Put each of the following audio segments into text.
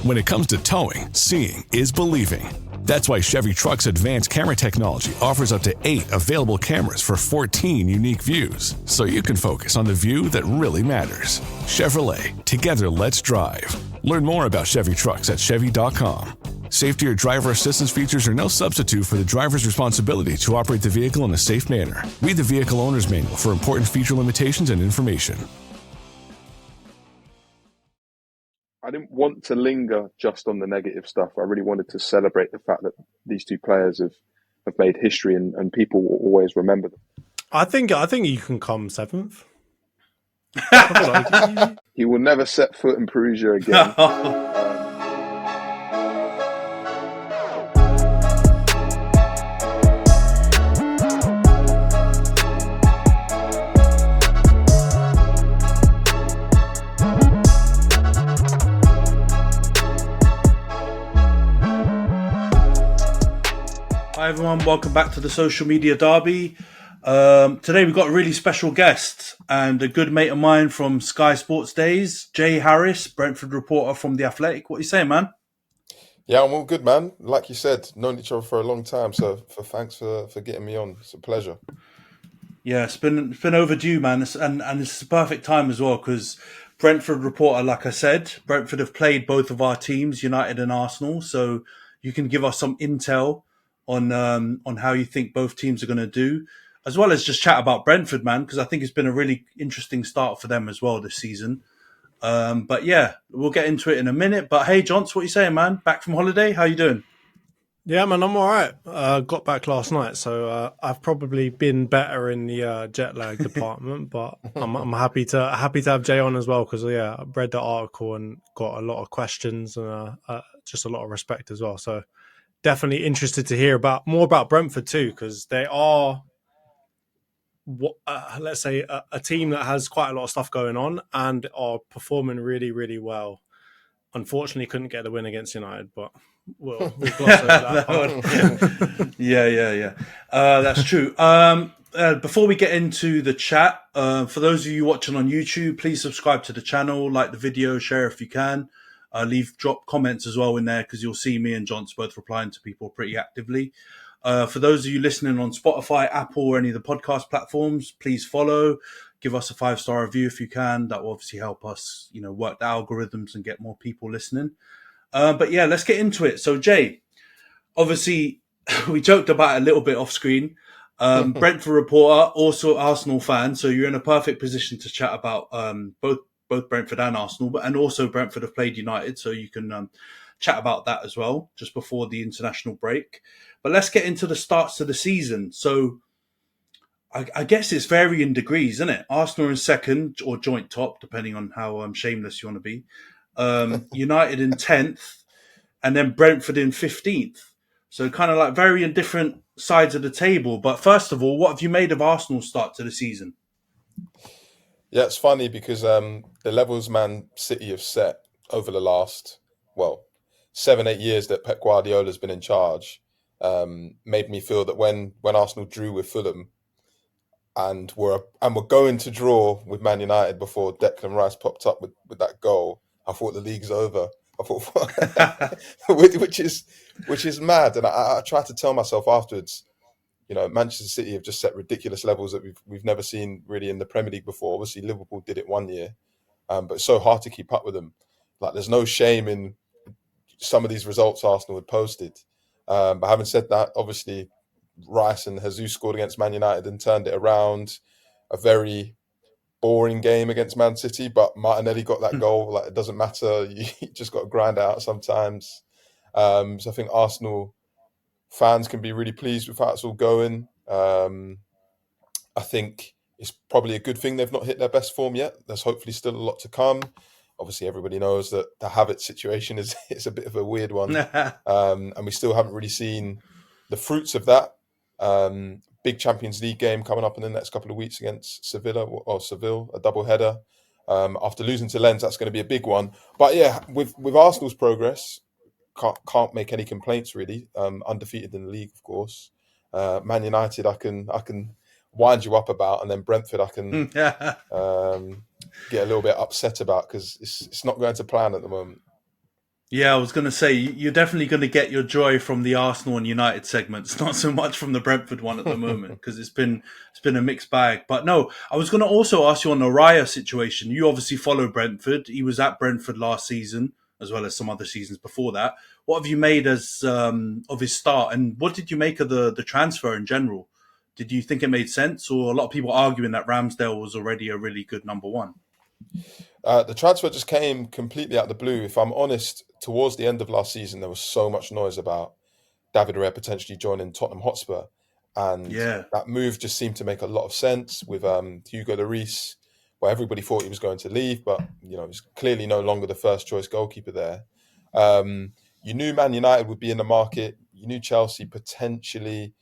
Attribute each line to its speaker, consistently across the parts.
Speaker 1: When it comes to towing, seeing is believing. That's why Chevy Truck's advanced camera technology offers up to 8 available cameras for 14 unique views, so you can focus on the view that really matters. Chevrolet, together let's drive. Learn more about Chevy Trucks at Chevy.com. Safety or driver assistance features are no substitute for the driver's responsibility to operate the vehicle in a safe manner. Read the vehicle owner's manual for important feature limitations and information.
Speaker 2: I didn't want to linger just on the negative stuff. I really wanted to celebrate the fact that these two players have made history and people will always remember them.
Speaker 3: I think you can come 7th.
Speaker 2: He will never set foot in Perugia again.
Speaker 4: Hi everyone, welcome back to the Social Media Derby. Today we've got a really special guest and a good mate of mine from Sky Sports Days, Jay Harris, Brentford reporter from The Athletic. What are you saying, man?
Speaker 5: Yeah, I'm all good, man. Like you said, known each other for a long time, so thanks for getting me on. It's a pleasure.
Speaker 4: Yeah, it's been overdue, man, and it's a perfect time as well because Brentford reporter, like I said, Brentford have played both of our teams, United and Arsenal, so you can give us some intel on how you think both teams are going to do, as well as just chat about Brentford, man, because I think it's been a really interesting start for them as well this season. But yeah, we'll get into it in a minute. But hey, Johns, what are you saying, man? Back from holiday? How you doing?
Speaker 3: Yeah, man, I'm all right. Got back last night, so I've probably been better in the jet lag department. But I'm happy to have Jay on as well because I read the article and got a lot of questions and just a lot of respect as well. So definitely interested to hear more about Brentford too, because they are, let's say, a team that has quite a lot of stuff going on and are performing really, really well. Unfortunately, couldn't get the win against United, but we'll gloss over that part.
Speaker 4: Yeah. That's true. Before we get into the chat, for those of you watching on YouTube, please subscribe to the channel, like the video, share if you can. Drop comments as well in there because you'll see me and Johns both replying to people pretty actively. For those of you listening on Spotify, Apple, or any of the podcast platforms, please follow. Give us a 5-star review if you can. That will obviously help us, work the algorithms and get more people listening. But yeah, let's get into it. So Jay, obviously we joked about it a little bit off screen. Brentford reporter, also Arsenal fan. So you're in a perfect position to chat about both Brentford and Arsenal, and also Brentford have played United, so you can chat about that as well, just before the international break. But let's get into the starts of the season. So I guess it's varying degrees, isn't it? Arsenal in second, or joint top, depending on how shameless you want to be. United in 10th, and then Brentford in 15th. So kind of like varying different sides of the table. But first of all, what have you made of Arsenal's start to the season?
Speaker 5: Yeah, it's funny because the levels Man City have set over the last, 7-8 years that Pep Guardiola's been in charge made me feel that when Arsenal drew with Fulham and were going to draw with Man United before Declan Rice popped up with that goal, I thought the league's over. I thought, which is mad. And I tried to tell myself afterwards, Manchester City have just set ridiculous levels that we've never seen really in the Premier League before. Obviously, Liverpool did it one year, but it's so hard to keep up with them. Like, there's no shame in some of these results Arsenal had posted. But having said that, obviously, Rice and Jesus scored against Man United and turned it around. A very boring game against Man City, but Martinelli got that goal. Like, it doesn't matter. You just got to grind it out sometimes. So I think Arsenal fans can be really pleased with how it's all going. I think it's probably a good thing they've not hit their best form yet. There's hopefully still a lot to come. Obviously, everybody knows that the Havertz situation is a bit of a weird one. And we still haven't really seen the fruits of that. Big Champions League game coming up in the next couple of weeks against Seville, a double header. After losing to Lens, that's going to be a big one. But yeah, with Arsenal's progress, can't make any complaints really. Undefeated in the league, of course. Man United, I can wind you up about, and then Brentford, I can get a little bit upset about because it's not going to plan at the moment.
Speaker 4: Yeah, I was going to say you're definitely going to get your joy from the Arsenal and United segments, not so much from the Brentford one at the moment because it's been a mixed bag. But no, I was going to also ask you on the Raya situation. You obviously follow Brentford. He was at Brentford last season as well as some other seasons before that. What have you made as of his start, and what did you make of the transfer in general? Did you think it made sense, or a lot of people arguing that Ramsdale was already a really good number one?
Speaker 5: The transfer just came completely out of the blue. If I'm honest, towards the end of last season, there was so much noise about David Raya potentially joining Tottenham Hotspur, and
Speaker 4: Yeah,
Speaker 5: that move just seemed to make a lot of sense with Hugo Lloris, where everybody thought he was going to leave, but he's clearly no longer the first choice goalkeeper there. You knew Man United would be in the market. You knew Chelsea potentially.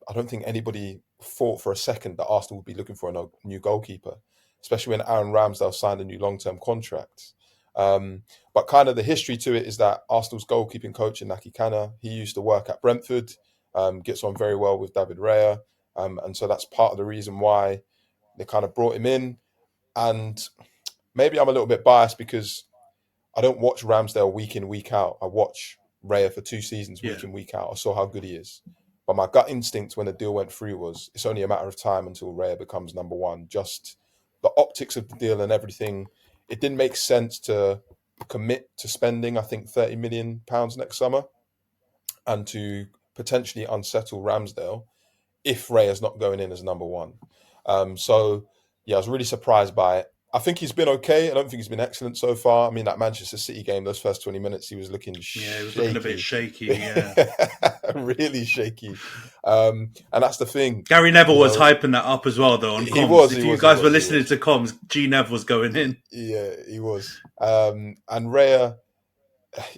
Speaker 5: I don't think anybody thought for a second that Arsenal would be looking for a new goalkeeper, especially when Aaron Ramsdale signed a new long-term contract. But kind of the history to it is that Arsenal's goalkeeping coach, Inaki Kana, he used to work at Brentford, gets on very well with David Raya. And so that's part of the reason why they kind of brought him in. And maybe I'm a little bit biased because I don't watch Ramsdale week in, week out. I watch Raya for 2 seasons,
Speaker 4: yeah.
Speaker 5: week in, week out. I saw how good he is. But my gut instinct when the deal went through was it's only a matter of time until Raya becomes number one. Just the optics of the deal and everything. It didn't make sense to commit to spending, I think, £30 million next summer and to potentially unsettle Ramsdale if Raya's not going in as number one. So, yeah, I was really surprised by it. I think he's been okay. I don't think he's been excellent so far. I mean, that Manchester City game, those first 20 minutes, he was looking shaky.
Speaker 4: Yeah, he was looking a bit shaky, yeah.
Speaker 5: Really shaky. And that's the thing.
Speaker 4: Gary Neville was hyping that up as well, though, on comms. If you guys were listening to comms, G Nev was going in.
Speaker 5: Yeah, he was. And Raya,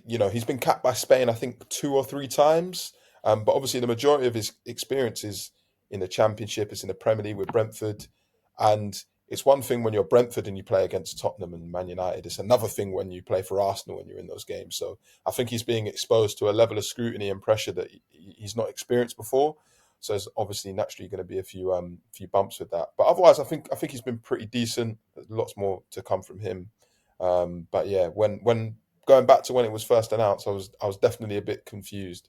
Speaker 5: he's been capped by Spain, I think, 2 or 3 times. But obviously the majority of his experience is in the Championship, it's in the Premier League with Brentford. And it's one thing when you're Brentford and you play against Tottenham and Man United. It's another thing when you play for Arsenal and you're in those games. So I think he's being exposed to a level of scrutiny and pressure that he's not experienced before. So there's obviously naturally going to be a few bumps with that. But otherwise, I think he's been pretty decent. There's lots more to come from him. But yeah, when going back to when it was first announced, I was definitely a bit confused.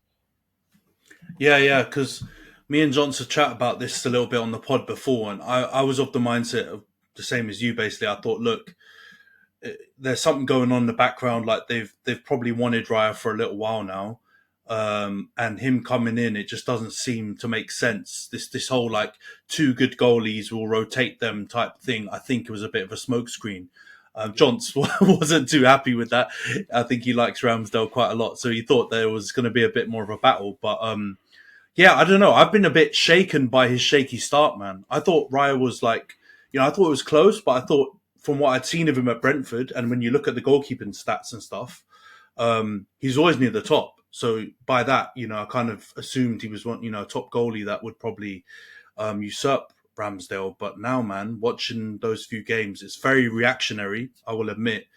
Speaker 4: Yeah, because me and Johnson chat about this a little bit on the pod before, and I was of the mindset of the same as you. Basically, I thought, look, there's something going on in the background. Like they've probably wanted Raya for a little while now, and him coming in, it just doesn't seem to make sense. This whole like 2 good goalies will rotate them type thing. I think it was a bit of a smokescreen. Johns wasn't too happy with that. I think he likes Ramsdale quite a lot, so he thought there was going to be a bit more of a battle. But yeah, I don't know. I've been a bit shaken by his shaky start, man. I thought Raya was like, I thought it was close, but I thought from what I'd seen of him at Brentford, and when you look at the goalkeeping stats and stuff, he's always near the top. So by that, I kind of assumed he was one, top goalie that would probably usurp Ramsdale. But now, man, watching those few games, it's very reactionary, I will admit.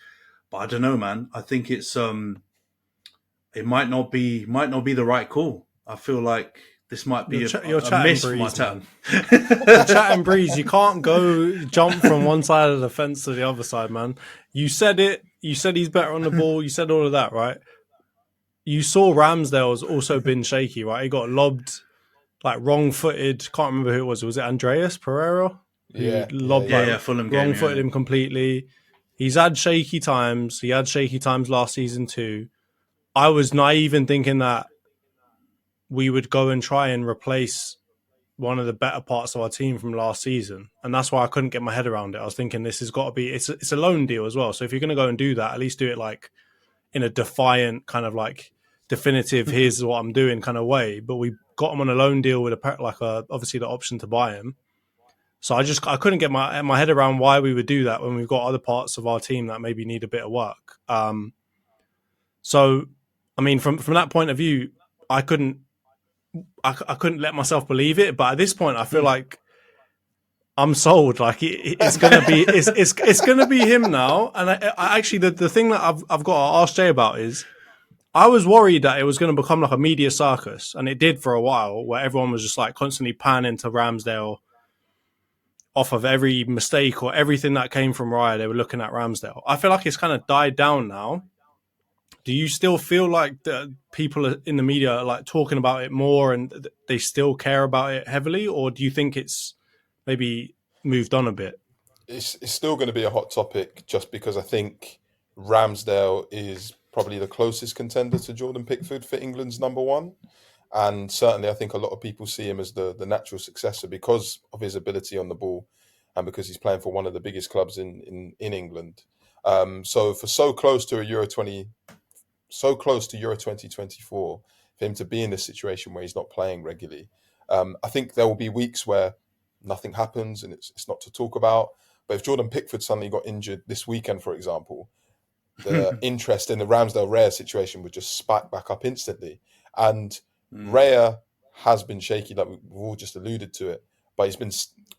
Speaker 4: But I don't know, man. I think it's it might not be the right call. I feel like this might be a miss for my town.
Speaker 3: You're chatting breeze. You can't jump from one side of the fence to the other side, man. You said it. You said he's better on the ball. You said all of that, right? You saw Ramsdale's also been shaky, right? He got lobbed, like wrong-footed. Can't remember who it was. Was it Andreas Pereira?
Speaker 4: Fulham game,
Speaker 3: wrong-footed him completely. He's had shaky times. He had shaky times last season too. I was naive in thinking that we would go and try and replace one of the better parts of our team from last season. And that's why I couldn't get my head around it. I was thinking this has got to be, it's a loan deal as well. So if you're going to go and do that, at least do it like in a defiant kind of like definitive, here's what I'm doing kind of way. But we got him on a loan deal with obviously the option to buy him. So I couldn't get my head around why we would do that when we've got other parts of our team that maybe need a bit of work. So, I mean, from that point of view, I couldn't let myself believe it, but at this point, I feel like I'm sold. Like it's gonna be it's gonna be him now. And I actually the thing that I've got to ask Jay about is I was worried that it was going to become like a media circus, and it did for a while, where everyone was just like constantly panning to Ramsdale off of every mistake or everything that came from Raya. They were looking at Ramsdale. I feel like it's kind of died down now. do you still feel like the people in the media are like talking about it more and they still care about it heavily, or do you think it's maybe moved on a bit?
Speaker 5: It's still going to be a hot topic just because I think Ramsdale is probably the closest contender to Jordan Pickford for England's number one. And certainly I think a lot of people see him as the natural successor because of his ability on the ball and because he's playing for one of the biggest clubs in England. So close to Euro 2024, for him to be in this situation where he's not playing regularly, I think there will be weeks where nothing happens and it's not to talk about. But if Jordan Pickford suddenly got injured this weekend, for example, the interest in the Ramsdale-Raya situation would just spike back up instantly. And Raya has been shaky, like we've all just alluded to it, but he's been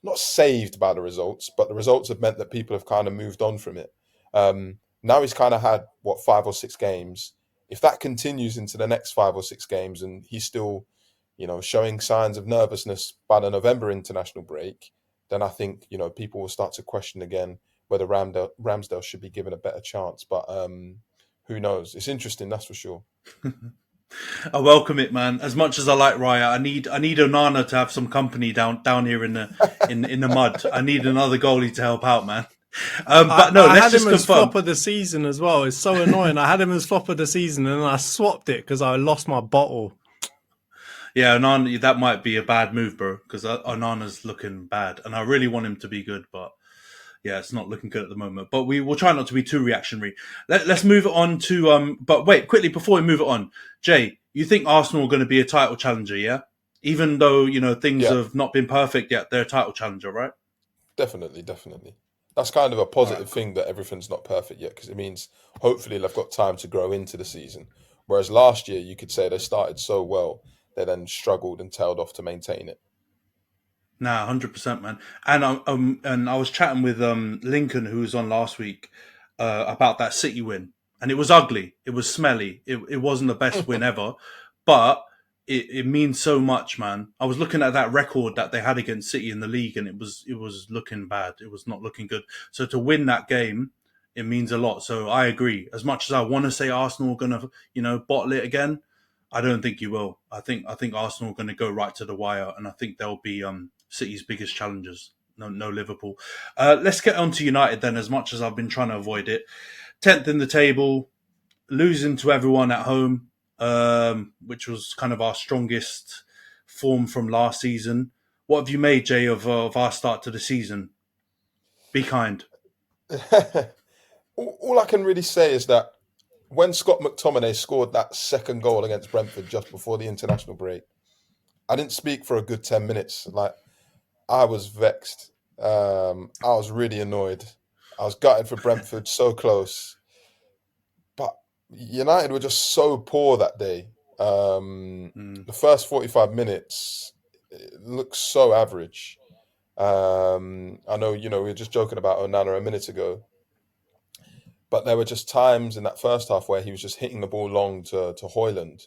Speaker 5: not saved by the results, but the results have meant that people have kind of moved on from it. Now he's kind of had, 5 or 6 games. If that continues into the next 5 or 6 games and he's still, showing signs of nervousness by the November international break, then I think, people will start to question again whether Ramsdale should be given a better chance. But who knows? It's interesting, that's for sure.
Speaker 4: I welcome it, man. As much as I like Raya, I need Onana to have some company down here in the mud. I need another goalie to help out, man. But no, let's just confirm. I had him as
Speaker 3: flop of the season as well. It's so annoying. I had him as flop of the season and I swapped it because I lost my bottle.
Speaker 4: Yeah, Onana, that might be a bad move, bro, because Onana's looking bad. And I really want him to be good, but yeah, it's not looking good at the moment. But we will try not to be too reactionary. Let's move it on to... But wait, quickly, before we move it on, Jay, you think Arsenal are going to be a title challenger, yeah? Even though, things have not been perfect yet, they're a title challenger, right?
Speaker 5: Definitely. That's kind of a positive thing that everything's not perfect yet, because it means hopefully they've got time to grow into the season. Whereas last year, you could say they started so well, they then struggled and tailed off to maintain it.
Speaker 4: Nah, 100%, man. And I was chatting with Lincoln, who was on last week, about that City win, and it was ugly. It was smelly. It wasn't the best win ever, but it means so much, man. I was looking at that record that they had against City in the league, and it was looking bad. It was not looking good. So to win that game, it means a lot. So I agree. As much as I want to say Arsenal are gonna, bottle it again, I don't think you will. I think Arsenal are going to go right to the wire, and I think they'll be City's biggest challengers. No Liverpool. Let's get on to United then, as much as I've been trying to avoid it. 10th in the table, losing to everyone at home, which was kind of our strongest form from last season. What have you made, Jay, of our start to the season? Be kind.
Speaker 5: All I can really say is that when Scott McTominay scored that second goal against Brentford just before the international break, I didn't speak for a good 10 minutes. Like, I was vexed. I was really annoyed. I was gutted for Brentford, so close. But United were just so poor that day. The first 45 minutes, it looked so average. I know, we were just joking about Onana a minute ago. But there were just times in that first half where he was just hitting the ball long to Højlund,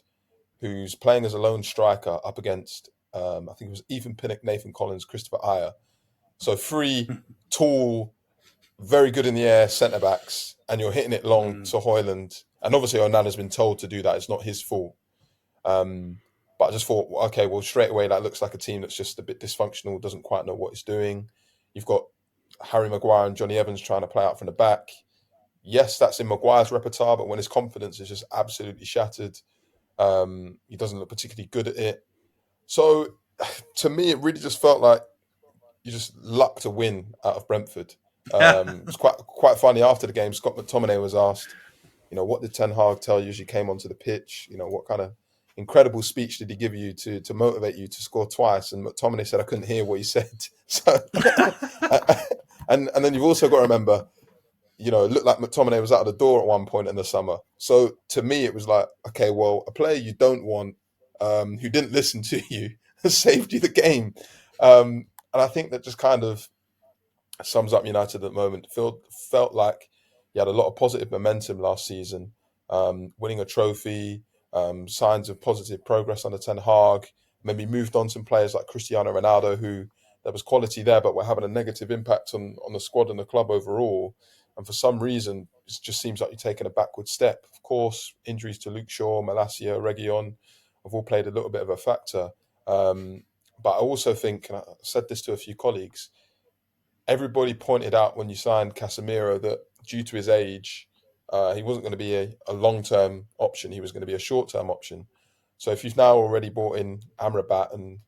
Speaker 5: who's playing as a lone striker up against, I think it was Ethan Pinnock, Nathan Collins, Christopher Ayer. So 3 tall, very good in the air centre-backs, and you're hitting it long to Højlund. And obviously Onana's been told to do that. It's not his fault. But I just thought, okay, well, straight away, that looks like a team that's just a bit dysfunctional, doesn't quite know what it's doing. You've got Harry Maguire and Johnny Evans trying to play out from the back. Yes, that's in Maguire's repertoire, but when his confidence is just absolutely shattered, he doesn't look particularly good at it. So, to me, it really just felt like you just lucked a win out of Brentford. It was quite funny after the game. Scott McTominay was asked, what did Ten Hag tell you as you came onto the pitch? What kind of incredible speech did he give you to motivate you to score twice? And McTominay said, I couldn't hear what he said. So, and then you've also got to remember, it looked like McTominay was out of the door at one point in the summer. So to me, it was like, okay, well, a player you don't want, who didn't listen to you, has saved you the game. And I think that just kind of sums up United at the moment. Felt like you had a lot of positive momentum last season, winning a trophy, signs of positive progress under Ten Hag, maybe moved on some players like Cristiano Ronaldo, who there was quality there, but were having a negative impact on the squad and the club overall. And for some reason, it just seems like you're taking a backward step. Of course, injuries to Luke Shaw, Malacia, Reguilon have all played a little bit of a factor. But I also think, and I said this to a few colleagues, everybody pointed out when you signed Casemiro that due to his age, he wasn't going to be a long-term option. He was going to be a short-term option. So if you've now already brought in Amrabat, and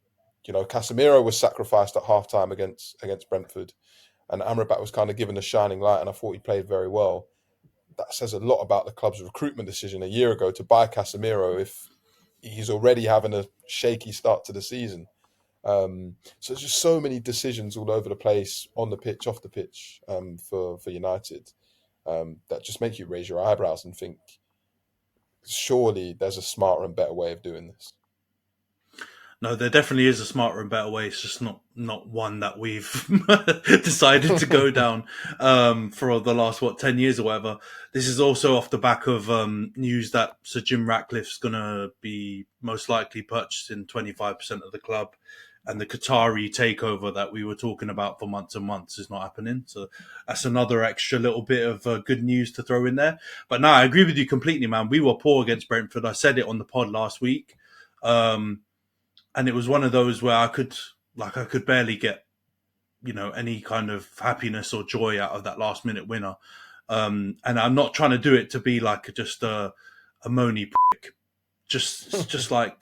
Speaker 5: Casemiro was sacrificed at half-time against Brentford, and Amrabat was kind of given a shining light, and I thought he played very well. That says a lot about the club's recruitment decision a year ago to buy Casemiro if he's already having a shaky start to the season. So there's just so many decisions all over the place, on the pitch, off the pitch, for United, that just make you raise your eyebrows and think, surely there's a smarter and better way of doing this.
Speaker 4: No, there definitely is a smarter and better way. It's just not one that we've decided to go down for the last 10 years or whatever. This is also off the back of news that Sir Jim Ratcliffe's going to be most likely purchasing 25% of the club, and the Qatari takeover that we were talking about for months and months is not happening. So that's another extra little bit of good news to throw in there. But no, I agree with you completely, man. We were poor against Brentford. I said it on the pod last week. And it was one of those where I could barely get, any kind of happiness or joy out of that last minute winner. And I'm not trying to do it to be like just a moany prick. Just like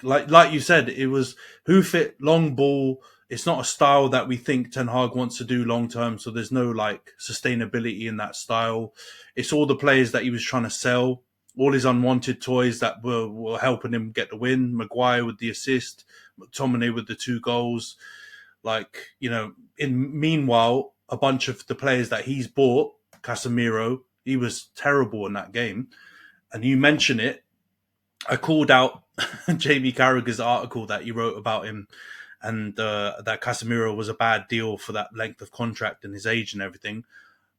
Speaker 4: you said, it was hoof it, long ball. It's not a style that we think Ten Hag wants to do long term. So there's no sustainability in that style. It's all the players that he was trying to sell, all his unwanted toys that were helping him get the win. Maguire with the assist, McTominay with the 2 goals. Meanwhile, a bunch of the players that he's bought, Casemiro, he was terrible in that game. And you mention it, I called out Jamie Carragher's article that he wrote about him, and that Casemiro was a bad deal for that length of contract and his age and everything.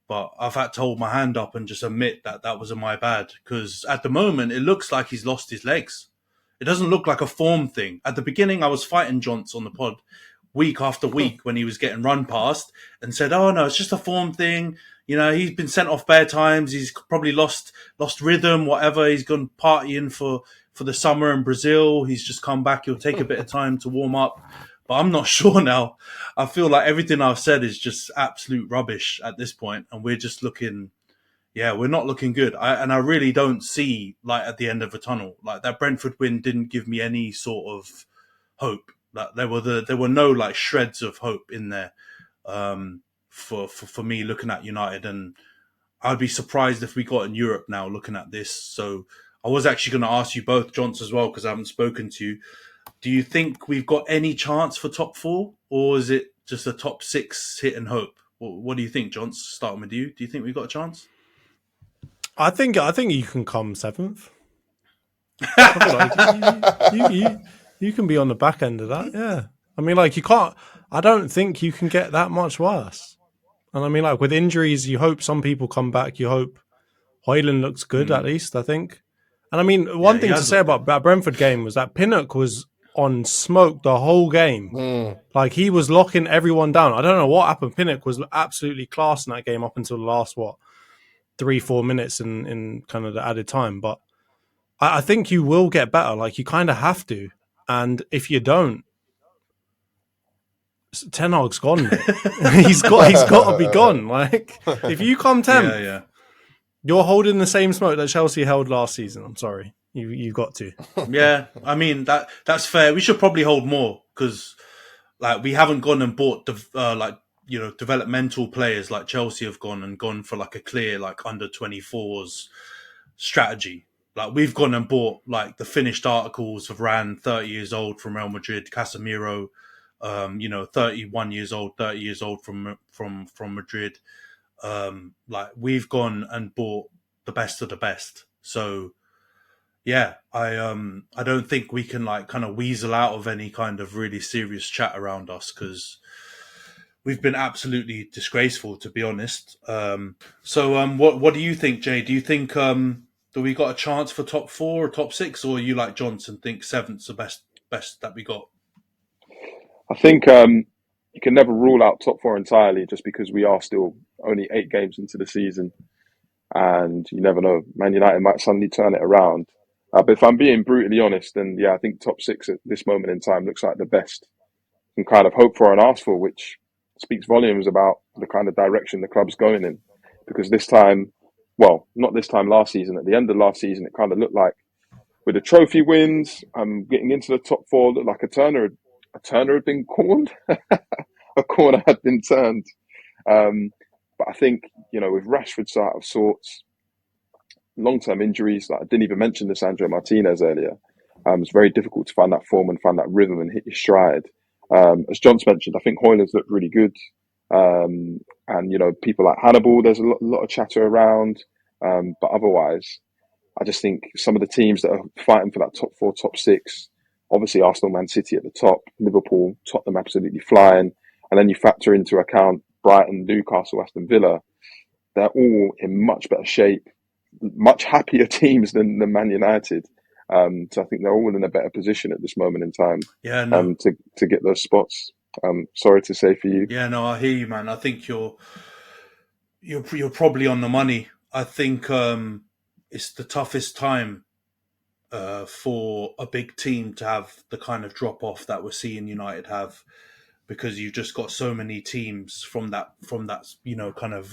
Speaker 4: But I've had to hold my hand up and just admit that was my bad, because at the moment it looks like he's lost his legs. It doesn't look like a form thing. At the beginning, I was fighting Johns on the pod week after week when he was getting run past and said, "Oh no, it's just a form thing. He's been sent off bare times. He's probably lost rhythm, whatever. He's gone partying for the summer in Brazil. He's just come back. He'll take a bit of time to warm up." But I'm not sure now. I feel like everything I've said is just absolute rubbish at this point, and we're just looking. Yeah, we're not looking good. I really don't see light at the end of a tunnel. That Brentford win didn't give me any sort of hope. There were no shreds of hope in there for me looking at United, and I'd be surprised if we got in Europe now looking at this. So I was actually going to ask you both, Johns, as well, because I haven't spoken to you. Do you think we've got any chance for top 4, or is it just a top 6 hit and hope? What do you think, Johns? Starting with you, do you think we've got a chance?
Speaker 3: I think you can come 7th. I feel like you can be on the back end of that. Yeah, I mean, you can't. I don't think you can get that much worse. And I mean, with injuries, you hope some people come back. You hope Højlund looks good at least. I think. And I mean, one thing to say about that Brentford game was that Pinnock was on smoke the whole game. He was locking everyone down. I don't know what happened. Pinnock was absolutely class in that game up until the last 3-4 minutes in kind of the added time. But I think you will get better. You kind of have to. And if you don't, Ten Hag's gone. he's got to be gone. If you come 10th, you're holding the same smoke that Chelsea held last season. I'm sorry. You've got to.
Speaker 4: Yeah, I mean, that's fair. We should probably hold more, because we haven't gone and bought developmental players like Chelsea have gone for a clear under 24s strategy. We've gone and bought the finished articles of Varane, 30 years old from Real Madrid, Casemiro, 31 years old, 30 years old from Madrid. We've gone and bought the best of the best. So yeah, I don't think we can kind of weasel out of any kind of really serious chat around us, because we've been absolutely disgraceful, to be honest. So what do you think, Jay? Do you think that we got a chance for top 4 or top 6, or you like Johnson think 7th's the best that we got?
Speaker 2: I think you can never rule out top 4 entirely, just because we are still only 8 games into the season. and you never know, Man United might suddenly turn it around. But if I'm being brutally honest, then yeah, I think top six at this moment in time looks like the best you can kind of hope for and ask for, which speaks volumes about the kind of direction the club's going in. Because this time, well, not this time last season, at the end of last season, it kind of looked like with the trophy wins, getting into the top four, looked like a turner had been cornered, a corner had been turned. But I think, with Rashford's out of sorts, long-term injuries, like I didn't even mention Lisandro Martinez earlier. It's very difficult to find that form and find that rhythm and hit your stride. As John's mentioned, I think Hoyland's looked really good. And, people like Hannibal, there's a lot of chatter around. But otherwise, I just think some of the teams that are fighting for that top four, top six, obviously Arsenal, Man City at the top, Liverpool, Tottenham absolutely flying. And then you factor into account Brighton, Newcastle, Aston Villa. They're all in much better shape, much happier teams than Man United. So I think they're all in a better position at this moment in time.
Speaker 4: Yeah, no.
Speaker 2: To get those spots. Sorry to say for you.
Speaker 4: Yeah, no, I hear you, man. I think you're probably on the money. I think it's the toughest time for a big team to have the kind of drop off that we're seeing United have, because you've just got so many teams from that kind of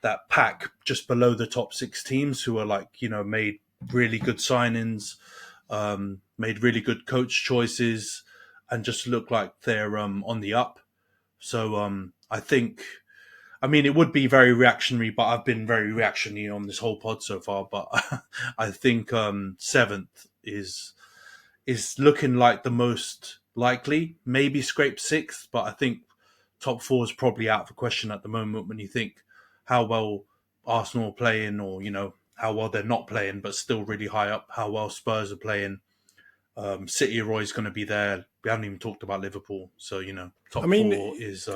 Speaker 4: that pack just below the top six teams who are made really good signings, made really good coach choices, and just look like they're on the up. So I think, it would be very reactionary, but I've been very reactionary on this whole pod so far. But I think seventh is looking like the most likely. Maybe scrape sixth, but I think top four is probably out of the question at the moment when you think how well Arsenal are playing, or how well they're not playing, but still really high up. How well Spurs are playing. City are always going to be there. We haven't even talked about Liverpool, so top four is.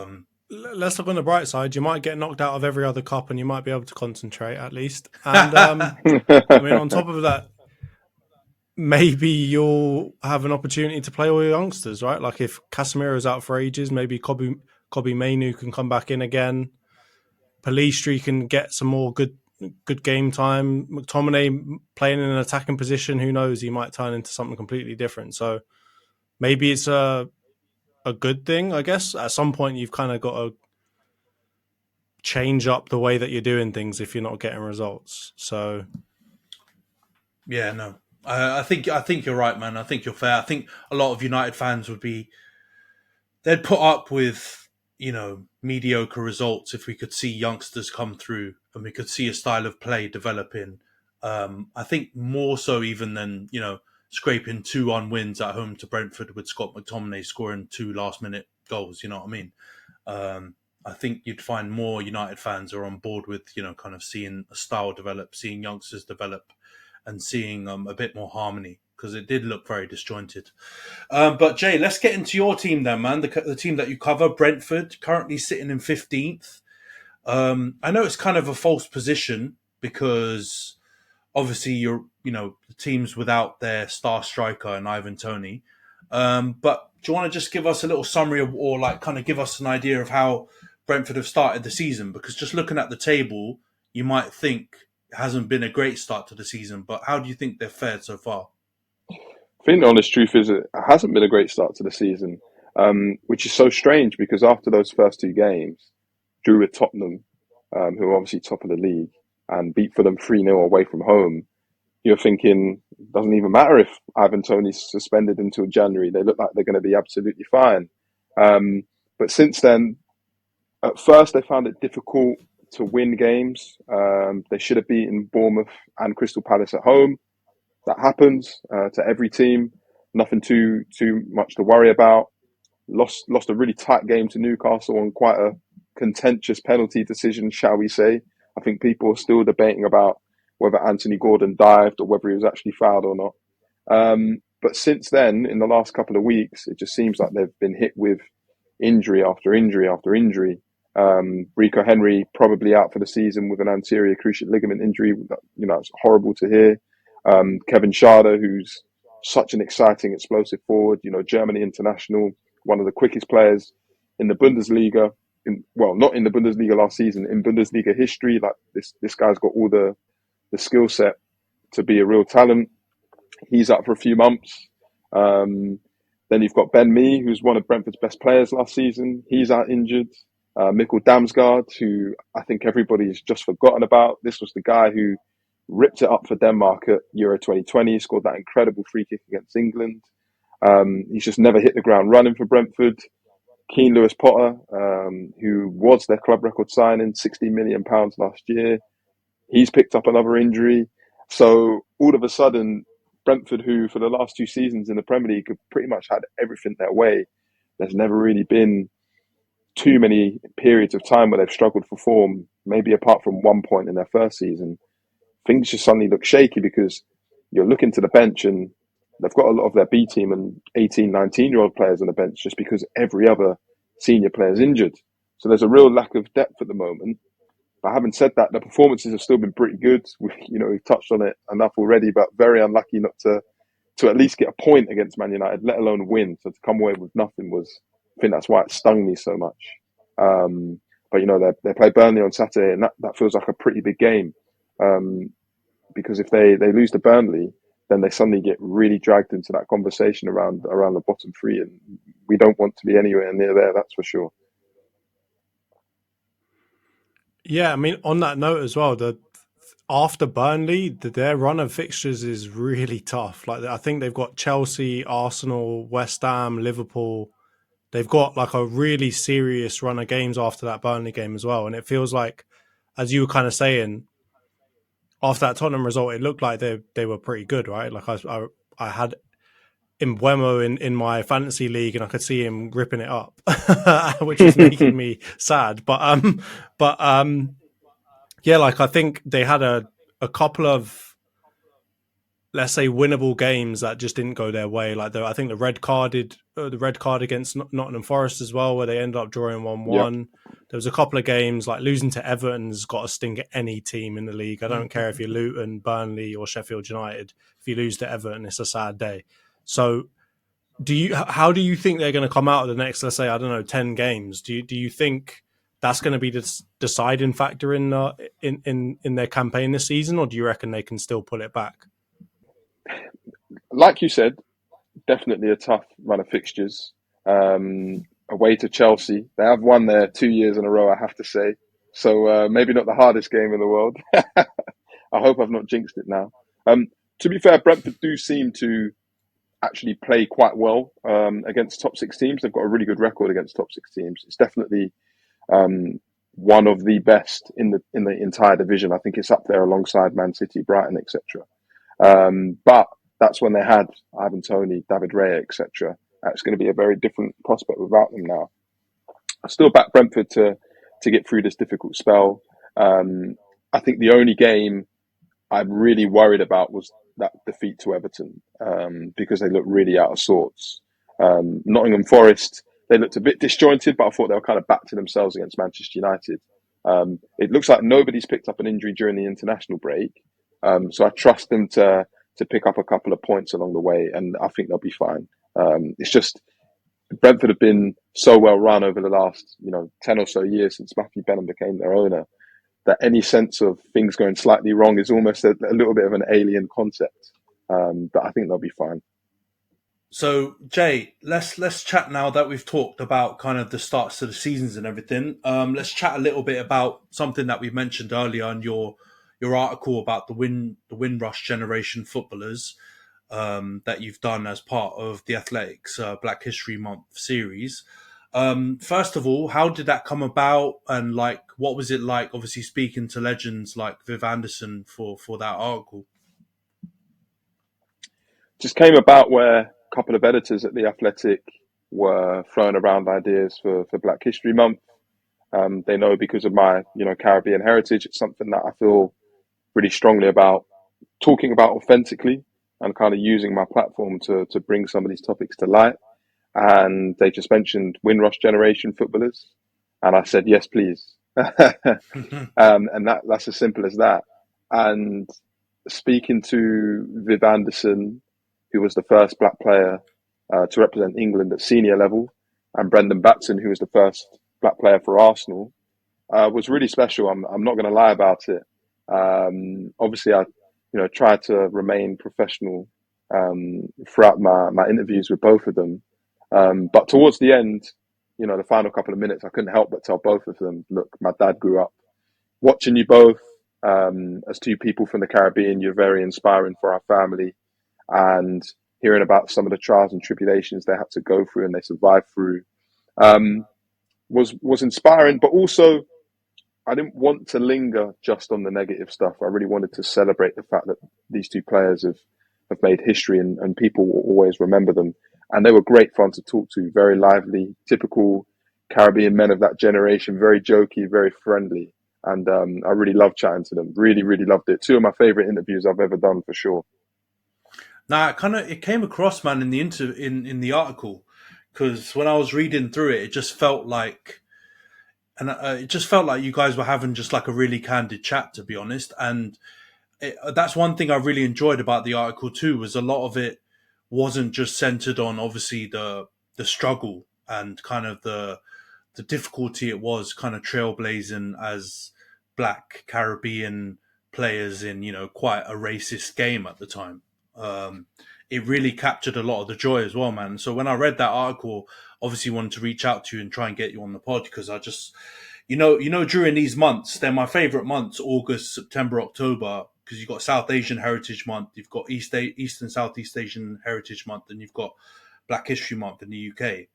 Speaker 3: Let's look on the bright side. You might get knocked out of every other cup, and you might be able to concentrate at least. And on top of that, maybe you'll have an opportunity to play all your youngsters, right? Like if Casemiro's out for ages, maybe Kobe Mainu can come back in again. Pellistri can get some more good game time. McTominay playing in an attacking position, who knows? He might turn into something completely different. So maybe it's a good thing, I guess. At some point, you've kind of got to change up the way that you're doing things if you're not getting results. So,
Speaker 4: yeah, no, I think you're right, man. I think you're fair. I think a lot of United fans they'd put up with mediocre results if we could see youngsters come through and we could see a style of play developing. I think more so even than scraping 2-1 wins at home to Brentford with Scott McTominay scoring 2 last-minute goals. You know what I mean? I think you'd find more United fans are on board with kind of seeing a style develop, seeing youngsters develop, and seeing a bit more harmony, because it did look very disjointed. But Jay, let's get into your team then, man. The team that you cover, Brentford, currently sitting in 15th. I know it's kind of a false position because obviously you're, the team's without their star striker and Ivan Toney. But do you want to just give us a little summary or kind of give us an idea of how Brentford have started the season? Because just looking at the table, you might think it hasn't been a great start to the season, but how do you think they've fared so far?
Speaker 2: I think the honest truth is it hasn't been a great start to the season, which is so strange because after those first 2 games, drew with Tottenham, who are obviously top of the league, and beat Fulham 3-0 away from home, you're thinking, it doesn't even matter if Ivan Toney's suspended until January. They look like they're going to be absolutely fine. But since then, at first they found it difficult to win games. They should have beaten Bournemouth and Crystal Palace at home. That happens to every team. Nothing too much to worry about. Lost a really tight game to Newcastle on quite a contentious penalty decision, shall we say. I think people are still debating about whether Anthony Gordon dived or whether he was actually fouled or not. But since then, in the last couple of weeks, it just seems like they've been hit with injury after injury after injury. Rico Henry probably out for the season with an anterior cruciate ligament injury. It's horrible to hear. Kevin Schade, who's such an exciting, explosive forward, Germany international, one of the quickest players in the Bundesliga, not in the Bundesliga last season, in Bundesliga history. Like this guy's got all the skill set to be a real talent. He's up for a few months. Then you've got Ben Mee, who's one of Brentford's best players last season. He's out injured. Mikkel Damsgaard, who I think everybody's just forgotten about. This was the guy who ripped it up for Denmark at Euro 2020, scored that incredible free kick against England. He's just never hit the ground running for Brentford. Keane Lewis Potter, who was their club record signing, £60 million last year. He's picked up another injury. So all of a sudden, Brentford, who for the last 2 seasons in the Premier League have pretty much had everything their way, there's never really been too many periods of time where they've struggled for form, maybe apart from one point in their first season. Things just suddenly look shaky because you're looking to the bench and they've got a lot of their B team and 18, 19-year-old players on the bench just because every other senior player is injured. So there's a real lack of depth at the moment. But having said that, the performances have still been pretty good. We've touched on it enough already, but very unlucky not to at least get a point against Man United, let alone win. So to come away with nothing I think that's why it stung me so much. But they play Burnley on Saturday, and that feels like a pretty big game. Because if they lose to Burnley, then they suddenly get really dragged into that conversation around the bottom 3, and we don't want to be anywhere near there, that's for sure.
Speaker 3: Yeah, I mean, on that note as well, after Burnley, their run of fixtures is really tough. Like, I think they've got Chelsea, Arsenal, West Ham, Liverpool. They've got like a really serious run of games after that Burnley game as well. And it feels like, as you were kind of saying, after that Tottenham result, it looked like they were pretty good, right? Like I had Mbeumo in my fantasy league, and I could see him ripping it up, which was making me sad. But yeah, like I think they had a couple of, let's say, winnable games that just didn't go their way. Like I think the red card against Nottingham Forest as well, where they ended up drawing 1-1. Yep. There was a couple of games like losing to Everton's got to sting at any team in the league. I don't care if you're Luton, Burnley, or Sheffield United. If you lose to Everton, it's a sad day. So, how do you think they're going to come out of the next, let's say, 10 games? Do you think that's going to be the deciding factor in their campaign this season, or do you reckon they can still pull it back?
Speaker 2: Like you said, definitely a tough run of fixtures. Away to Chelsea. They have won there 2 years in a row, I have to say. So maybe not the hardest game in the world. I hope I've not jinxed it now. To be fair, Brentford do seem to actually play quite well against top 6 teams. They've got a really good record against top 6 teams. It's definitely one of the best in the entire division. I think it's up there alongside Man City, Brighton, etc. But that's when they had Ivan Toney, David Raya, etc. It's going to be a very different prospect without them now. I still back Brentford to get through this difficult spell. I think the only game I'm really worried about was that defeat to Everton because they looked really out of sorts. Nottingham Forest, they looked a bit disjointed, but I thought they were kind of back to themselves against Manchester United. It looks like nobody's picked up an injury during the international break. So I trust them to pick up a couple of points along the way, and I think they'll be fine. It's just Brentford have been so well run over the last 10 or so years since Matthew Benham became their owner that any sense of things going slightly wrong is almost a little bit of an alien concept. But I think they'll be fine.
Speaker 4: So Jay, let's chat now that we've talked about kind of the starts to the seasons and everything. Let's chat a little bit about something that we mentioned earlier in your article about the Windrush generation footballers that you've done as part of the Athletics Black History Month series. First of all, how did that come about, and what was it like? Obviously, speaking to legends like Viv Anderson for that article.
Speaker 2: Just came about where a couple of editors at the Athletic were throwing around ideas for Black History Month. They know because of my Caribbean heritage, it's something that I feel really strongly about talking about authentically and kind of using my platform to bring some of these topics to light. And they just mentioned Windrush generation footballers. And I said, yes, please. And that's as simple as that. And speaking to Viv Anderson, who was the first black player to represent England at senior level, and Brendan Batson, who was the first black player for Arsenal, was really special. I'm not going to lie about it. Obviously, I tried to remain professional throughout my interviews with both of them. But towards the end, the final couple of minutes, I couldn't help but tell both of them, look, my dad grew up watching you both as two people from the Caribbean. You're very inspiring for our family, and hearing about some of the trials and tribulations they had to go through and they survived through was inspiring. But also, I didn't want to linger just on the negative stuff. I really wanted to celebrate the fact that these two players have made history, and people will always remember them. And they were great fun to talk to, very lively, typical Caribbean men of that generation, very jokey, very friendly. And I really loved chatting to them. Really, really loved it. Two of my favorite interviews I've ever done, for sure.
Speaker 4: Now, it came across, man, in the in the article, because when I was reading through it, it just felt like, it just felt like you guys were having just like a really candid chat, to be honest. And that's one thing I really enjoyed about the article too, was a lot of it wasn't just centered on obviously the struggle and kind of the difficulty it was kind of trailblazing as black Caribbean players in, quite a racist game at the time. It really captured a lot of the joy as well, man. So when I read that article, obviously wanted to reach out to you and try and get you on the pod, because I just, during these months, they're my favorite months, August, September, October, because you've got South Asian Heritage Month, you've got East and Southeast Asian Heritage Month, and you've got Black History Month in the UK.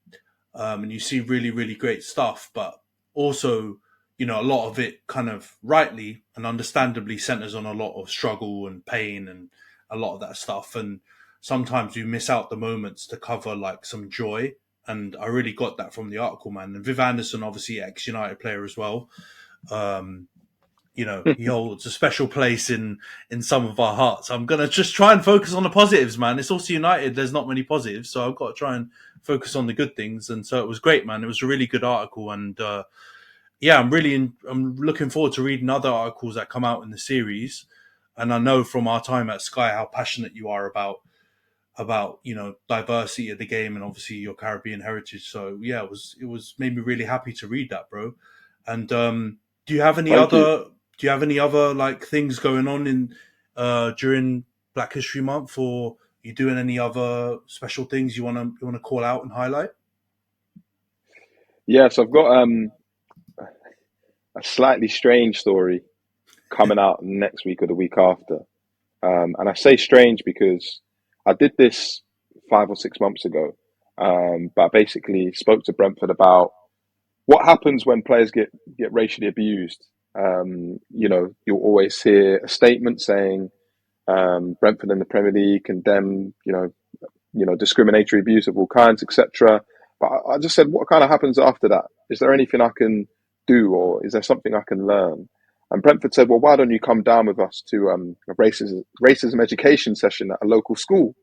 Speaker 4: And you see really, really great stuff, but also, a lot of it kind of rightly and understandably centers on a lot of struggle and pain and a lot of that stuff. And sometimes we miss out the moments to cover like some joy. And I really got that from the article, man. And Viv Anderson, obviously ex-United player as well. He holds a special place in some of our hearts. I'm going to just try and focus on the positives, man. It's also United. There's not many positives, so I've got to try and focus on the good things. And so it was great, man. It was a really good article. And I'm looking forward to reading other articles that come out in the series. And I know from our time at Sky how passionate you are about diversity of the game and obviously your Caribbean heritage. So yeah, it was made me really happy to read that, bro. And do you have any other like things going on in during Black History Month, or you doing any other special things you want to call out and highlight?
Speaker 2: Yes, I've got a slightly strange story coming out next week or the week after. And I say strange because I did this 5 or 6 months ago, but I basically spoke to Brentford about what happens when players get racially abused. You'll always hear a statement saying Brentford and the Premier League condemn, discriminatory abuse of all kinds, etc. But I just said, what kind of happens after that? Is there anything I can do, or is there something I can learn? And Brentford said, well, why don't you come down with us to a racism education session at a local school?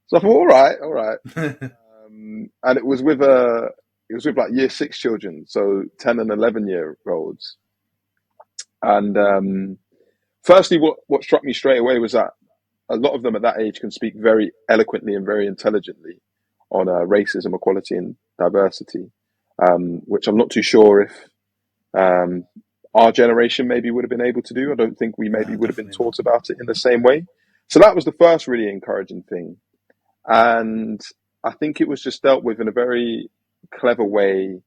Speaker 2: So I thought, all right. And it was with like year 6 children, so 10 and 11-year-olds. And firstly, what struck me straight away was that a lot of them at that age can speak very eloquently and very intelligently on racism, equality, and diversity, which I'm not too sure if our generation maybe would have been able to do. I don't think we maybe would have been taught about it in the same way. So that was the first really encouraging thing. And I think it was just dealt with in a very clever way,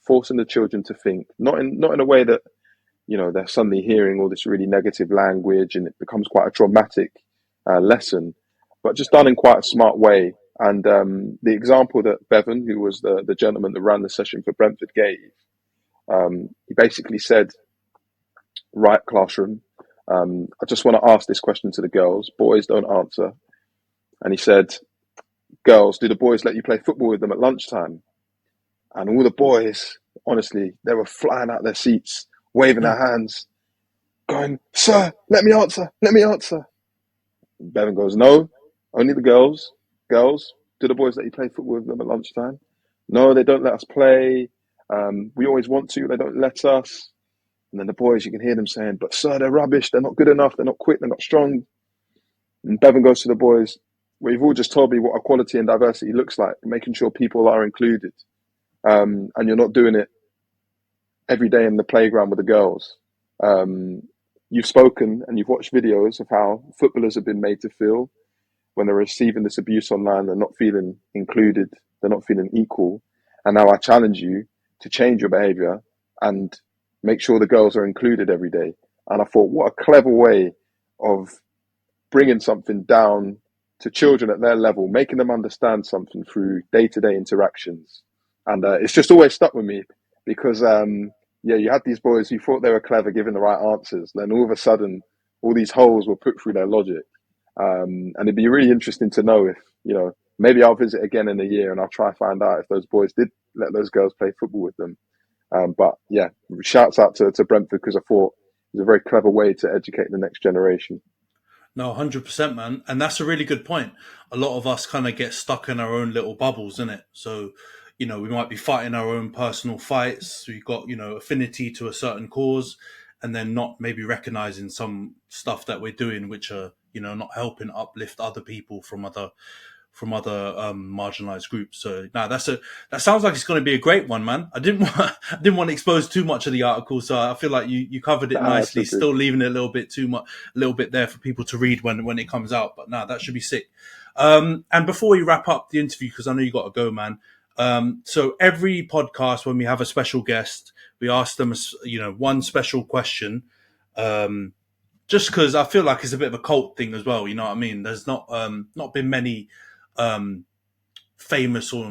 Speaker 2: forcing the children to think, not in a way that, they're suddenly hearing all this really negative language and it becomes quite a traumatic lesson, but just done in quite a smart way. And the example that Bevan, who was the gentleman that ran the session for Brentford, gave, he basically said, right, classroom, I just want to ask this question to the girls. Boys, don't answer. And he said, girls, do the boys let you play football with them at lunchtime? And all the boys, honestly, they were flying out their seats, waving their hands, going, sir, let me answer. And Bevan goes, no, only the girls. Girls, do the boys let you play football with them at lunchtime? No, they don't let us play. We always want to, they don't let us. And then the boys, you can hear them saying, but sir, they're rubbish. They're not good enough. They're not quick. They're not strong. And Bevan goes to the boys, well, you've all just told me what equality and diversity looks like, making sure people are included. and you're not doing it every day in the playground with the girls. You've spoken and you've watched videos of how footballers have been made to feel when they're receiving this abuse online. They're not feeling included, they're not feeling equal. And now I challenge you to change your behavior and make sure the girls are included every day. And I thought, what a clever way of bringing something down to children at their level, making them understand something through day-to-day interactions. And it's just always stuck with me because, you had these boys who thought they were clever giving the right answers. Then all of a sudden, all these holes were put through their logic. And it'd be really interesting to know if, maybe I'll visit again in a year and I'll try to find out if those boys did let those girls play football with them. But yeah, shouts out to Brentford, because I thought it was a very clever way to educate the next generation.
Speaker 4: No, 100%, man. And that's a really good point. A lot of us kind of get stuck in our own little bubbles, innit? So, we might be fighting our own personal fights. We've got, affinity to a certain cause, and then not maybe recognizing some stuff that we're doing, which are, not helping uplift other people from other marginalized groups. So that sounds like it's going to be a great one, man. I didn't want to expose too much of the article, so I feel like you covered it nicely. Still leaving it a little bit there for people to read when it comes out. But that should be sick. And before we wrap up the interview, because I know you got to go, man. So every podcast, when we have a special guest, we ask them, one special question. Just because I feel like it's a bit of a cult thing as well. You know what I mean? There's not been many famous or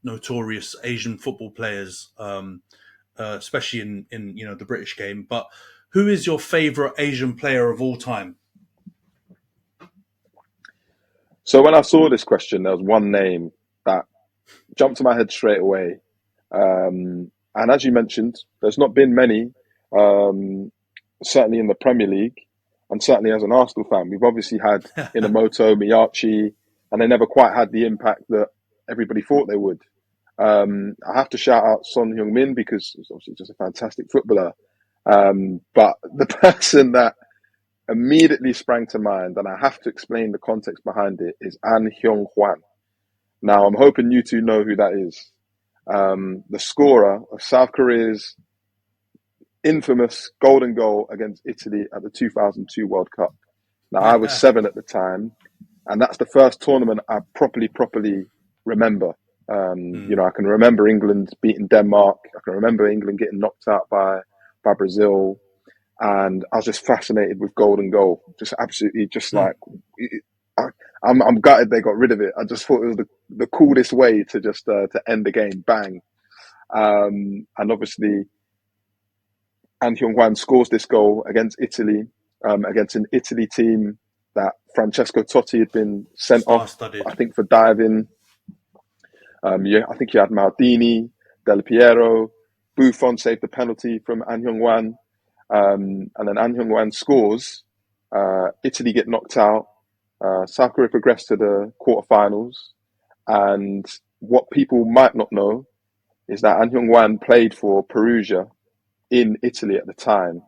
Speaker 4: notorious Asian football players, especially in the British game. But who is your favorite Asian player of all time?
Speaker 2: So when I saw this question, there was one name that jumped to my head straight away. And as you mentioned, there's not been many, certainly in the Premier League, and certainly as an Arsenal fan. We've obviously had Inamoto, Miyachi, and they never quite had the impact that everybody thought they would. I have to shout out Son Heung-min because he's obviously just a fantastic footballer. But the person that immediately sprang to mind, and I have to explain the context behind it, is An Hyung-hwan. Now, I'm hoping you two know who that is. The scorer of South Korea's infamous golden goal against Italy at the 2002 World Cup. Now, I was 7 at the time, and that's the first tournament I properly remember. I can remember England beating Denmark. I can remember England getting knocked out by Brazil. And I was just fascinated with golden goal. Just absolutely, I'm gutted they got rid of it. I just thought it was the coolest way to just to end the game, bang. And obviously, An Hyung-hwan scores this goal against Italy, against an Italy team that Francesco Totti had been sent off, I think, for diving. I think you had Maldini, Del Piero, Buffon saved the penalty from An Hyung-hwan. And then An Hyung-hwan scores. Italy get knocked out. South Korea progress to the quarterfinals. And what people might not know is that An Hyung-hwan played for Perugia in Italy at the time,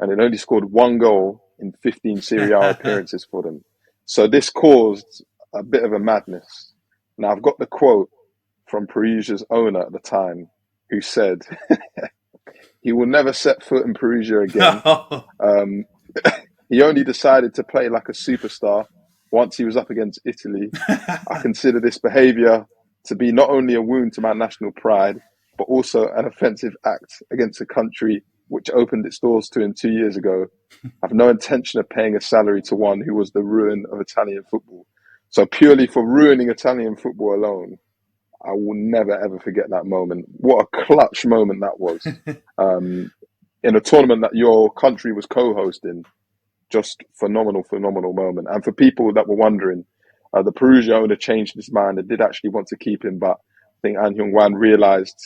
Speaker 2: and it only scored 1 goal in 15 Serie A appearances for them. So this caused a bit of a madness. Now, I've got the quote from Perugia's owner at the time, who said, he will never set foot in Perugia again. He only decided to play like a superstar once he was up against Italy. I consider this behaviour to be not only a wound to my national pride, but also an offensive act against a country which opened its doors to him 2 years ago. I have no intention of paying a salary to one who was the ruin of Italian football. So purely for ruining Italian football alone, I will never, ever forget that moment. What a clutch moment that was. In a tournament that your country was co-hosting. Just phenomenal moment. And for people that were wondering, the Perugia owner changed his mind and did actually want to keep him, but I think An Hyung-hwan realised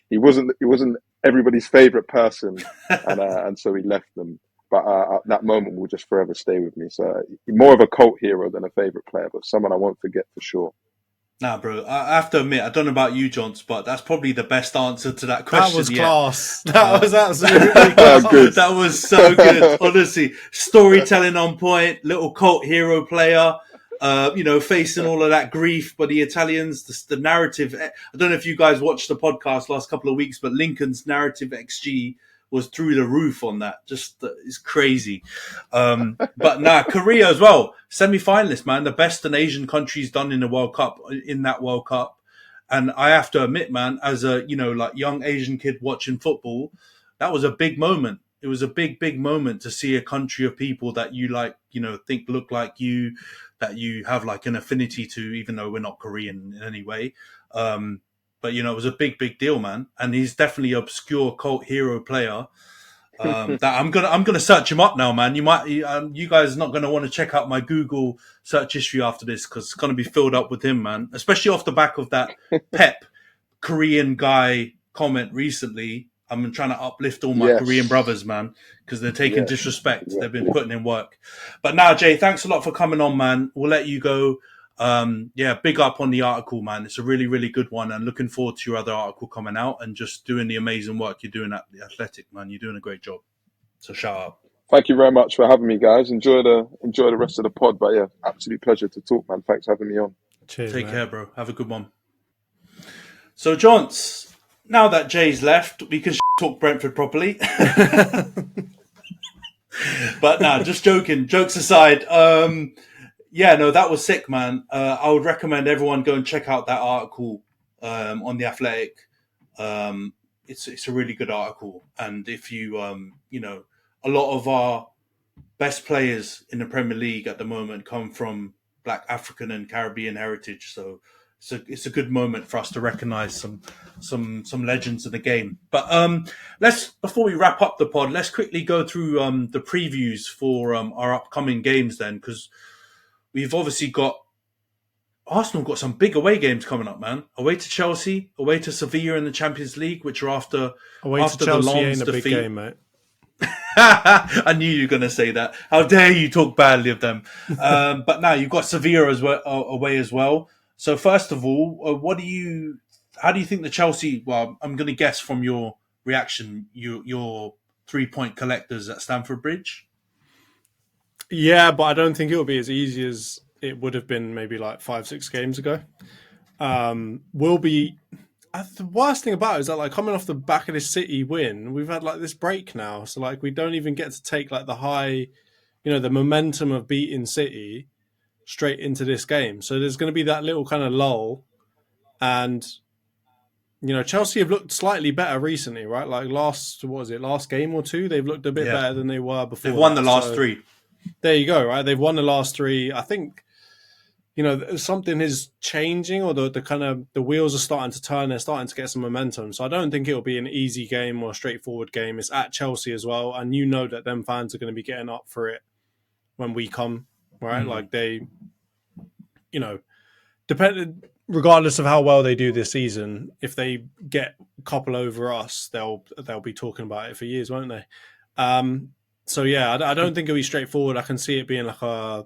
Speaker 2: he wasn't everybody's favourite person, and so he left them. But that moment will just forever stay with me. So more of a cult hero than a favourite player, but someone I won't forget for sure.
Speaker 4: Nah, bro, I have to admit, I don't know about you, Johns, but that's probably the best answer to that question.
Speaker 3: That was
Speaker 4: yet.
Speaker 3: class. That was absolutely class.
Speaker 2: Good.
Speaker 4: That was so good. Honestly, storytelling on point, little cult hero player. facing all of that grief. But the Italians, the narrative, I don't know if you guys watched the podcast last couple of weeks, but Lincoln's narrative XG was through the roof on that. Just it's crazy. But Korea as well, semi-finalist, man, the best an Asian country's done in the World Cup, in that World Cup. And I have to admit, man, as a young Asian kid watching football, that was a big moment. It was a big, big moment to see a country of people that you think look like you, that you have like an affinity to, even though we're not Korean in any way. But it was a big, big deal, man. And he's definitely an obscure cult hero player. That I'm gonna search him up now, man. You guys are not gonna want to check out my Google search history after this, because it's gonna be filled up with him, man. Especially off the back of that Pep Korean guy comment recently. I'm trying to uplift all my Korean brothers, man, because they're taking disrespect. They've been putting in work. But now, Jay, thanks a lot for coming on, man. We'll let you go. Big up on the article, man. It's a really, really good one, and looking forward to your other article coming out and just doing the amazing work you're doing at The Athletic, man. You're doing a great job. So shout out.
Speaker 2: Thank you very much for having me, guys. Enjoy the rest of the pod. But yeah, absolute pleasure to talk, man. Thanks for having me on.
Speaker 3: Cheers.
Speaker 4: Take care, bro. Have a good one. So, Johns, now that Jay's left, we can talk Brentford properly. But just joking. Jokes aside, that was sick, man. I would recommend everyone go and check out that article on The Athletic. It's a really good article. And if you, a lot of our best players in the Premier League at the moment come from Black, African and Caribbean heritage. So it's a good moment for us to recognise some legends in the game. But before we wrap up the pod, let's quickly go through the previews for our upcoming games then, because we've obviously got Arsenal got some big away games coming up, man. Away to Chelsea, away to Sevilla in the Champions League, which are after
Speaker 3: Chelsea
Speaker 4: the Lens
Speaker 3: ain't a
Speaker 4: defeat.
Speaker 3: big game, mate.
Speaker 4: I knew you were going to say that. How dare you talk badly of them? But now you've got Sevilla as well, away as well. So first of all, how do you think the Chelsea? Well, I'm going to guess from your reaction, your 3-point collectors at Stamford Bridge.
Speaker 3: Yeah, but I don't think it will be as easy as it would have been maybe like 5-6 games ago. The worst thing about it is that, like, coming off the back of this City win, we've had like this break now. So like we don't even get to take like the high, the momentum of beating City straight into this game. So there's going to be that little kind of lull. And, Chelsea have looked slightly better recently, right? Like last game or two, they've looked a bit better than they were before.
Speaker 4: They've won the last 3.
Speaker 3: There you go, right? They've won the last 3. I think, something is changing, or the wheels are starting to turn. They're starting to get some momentum. So I don't think it'll be an easy game or a straightforward game. It's at Chelsea as well. And that them fans are going to be getting up for it when we come, right? Mm-hmm. Like they, regardless of how well they do this season, if they get a couple over us, they'll be talking about it for years, won't they? So yeah, I don't think it'll be straightforward. I can see it being like a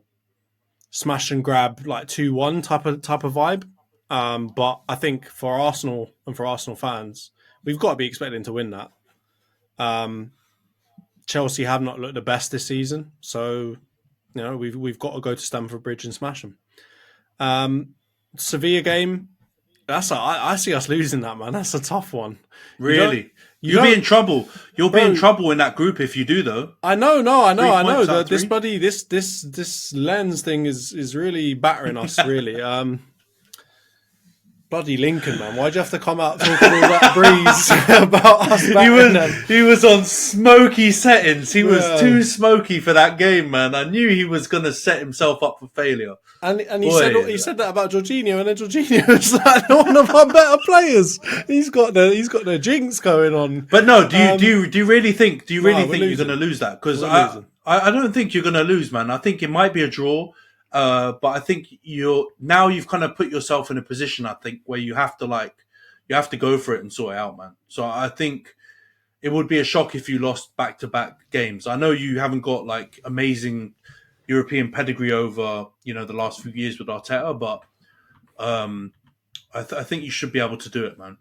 Speaker 3: smash and grab, like 2-1 type of vibe. But I think for Arsenal and for Arsenal fans, we've got to be expecting to win that. Chelsea have not looked the best this season, so we've got to go to Stamford Bridge and smash them. Sevilla game, I see us losing that, man. That's a tough one.
Speaker 4: Really? You'll be in trouble. You'll be in trouble in that group if you do, though.
Speaker 3: I know. This Lens thing is really battering us, really. Bloody Lincoln, man. Why'd you have to come out talking all that breeze about us battering them?
Speaker 4: He was on smoky settings. He was too smoky for that game, man. I knew he was going to set himself up for failure.
Speaker 3: And he said that about Jorginho, and then Jorginho is like one of our better players. He's got the jinx going on.
Speaker 4: But no, do you really think you're going to lose that? Because I don't think you're going to lose, man. I think it might be a draw. But I think you've kind of put yourself in a position, I think, where you have to go for it and sort it out, man. So I think it would be a shock if you lost back-to-back games. I know you haven't got like amazing European pedigree over, the last few years with Arteta, but I think you should be able to do it, man.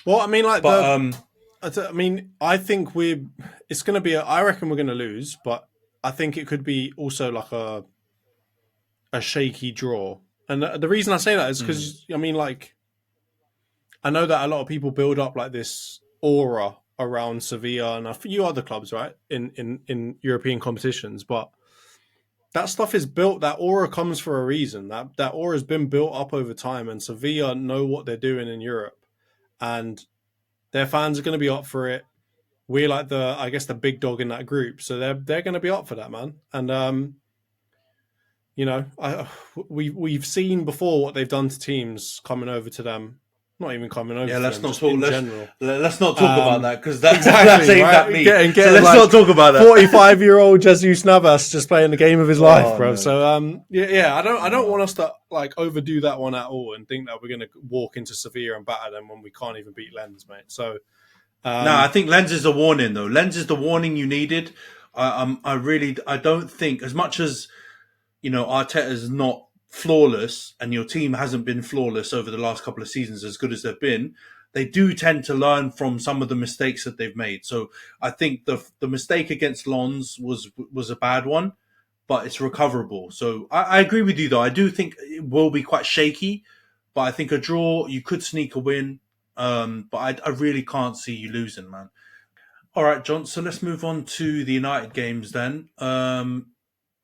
Speaker 3: Well, I mean, I think it's going to be I reckon we're going to lose, but I think it could be also like a a shaky draw. And the reason I say that is because, I mean, like, I know that a lot of people build up like this aura around Sevilla and a few other clubs, right, in European competitions. But that stuff is built, that aura comes for a reason. That aura has been built up over time, and Sevilla know what they're doing in Europe. And their fans are going to be up for it. We're like the big dog in that group. So they're going to be up for that, man. And, we've seen before what they've done to teams coming over to them. Not even coming over.
Speaker 4: Yeah,
Speaker 3: to
Speaker 4: let's
Speaker 3: them,
Speaker 4: not
Speaker 3: just
Speaker 4: talk.
Speaker 3: in general.
Speaker 4: Let's not talk about that because that's
Speaker 3: Exactly,
Speaker 4: aimed
Speaker 3: right?
Speaker 4: at me.
Speaker 3: Getting
Speaker 4: So let's
Speaker 3: like
Speaker 4: not talk about that.
Speaker 3: 45-year-old Jesus Navas just playing the game of his life, bro.
Speaker 4: No.
Speaker 3: So I don't want us to like overdo that one at all and think that we're going to walk into Sevilla and batter them when we can't even beat Lens, mate. So
Speaker 4: No, I think Lens is the warning though. Lens is the warning you needed. I don't think, as much as Arteta's not flawless and your team hasn't been flawless over the last couple of seasons as good as they've been, they do tend to learn from some of the mistakes that they've made. So I think the mistake against Lens was a bad one, but it's recoverable. So I agree with you though. I do think it will be quite shaky, but I think a draw, you could sneak a win. But I really can't see you losing, man. All right, John. So let's move on to the United games then.